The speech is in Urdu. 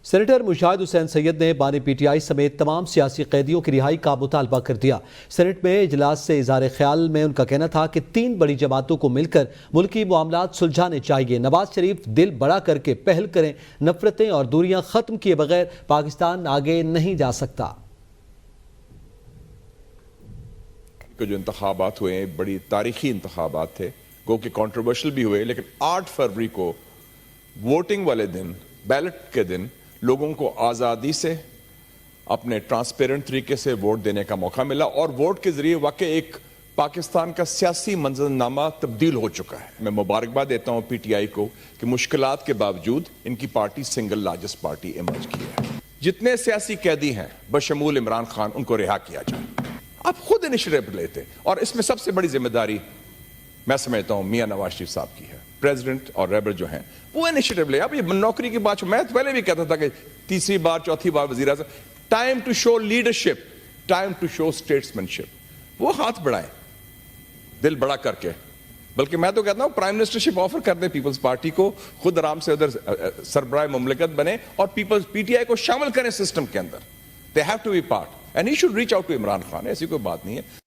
سینیٹر مشاہد حسین سید نے بانی پی ٹی آئی سمیت تمام سیاسی قیدیوں کی رہائی کا مطالبہ کر دیا۔ سینیٹ میں اجلاس سے اظہار خیال میں ان کا کہنا تھا کہ 3 بڑی جماعتوں کو مل کر ملکی معاملات سلجھانے چاہیے۔ نواز شریف دل بڑا کر کے پہل کریں، نفرتیں اور دوریاں ختم کیے بغیر پاکستان آگے نہیں جا سکتا۔ جو انتخابات ہوئے ہیں بڑی تاریخی انتخابات تھے، گو کہ کنٹروورشل بھی ہوئے، لیکن 8 فروری کو ووٹنگ والے دن، بیلٹ کے دن لوگوں کو آزادی سے اپنے ٹرانسپیرنٹ طریقے سے ووٹ دینے کا موقع ملا، اور ووٹ کے ذریعے واقع ایک پاکستان کا سیاسی منظرنامہ تبدیل ہو چکا ہے۔ میں مبارکباد دیتا ہوں پی ٹی آئی کو کہ مشکلات کے باوجود ان کی party single largest party emerge کی ہے۔ جتنے سیاسی قیدی ہیں بشمول عمران خان، ان کو رہا کیا جائے۔ آپ خود انیشیٹو لیتے، اور اس میں سب سے بڑی ذمہ داری میں سمجھتا ہوں میاں نواز شریف صاحب کی ہے۔ پریزیڈنٹ اور ریبر جو ہیں وہ انیشیٹو لے۔ اب یہ نوکری کی بات، میں پہلے بھی کہتا تھا کہ 3ری بار 4تھی بار وزیر اعظم، time to show leadership, time to show statesmanship. وہ ہاتھ بڑھائیں دل بڑا کر کے، بلکہ میں تو کہتا ہوں پرائم منسٹرشپ آفر کر دیں پیپلز پارٹی کو، خود آرام سے ادھر سربراہ مملکت بنے اور پیپلز پی ٹی آئی کو شامل کریں سسٹم کے اندر۔ They have to be part. And he should reach out to Imran Khan, ایسی کوئی بات نہیں ہے۔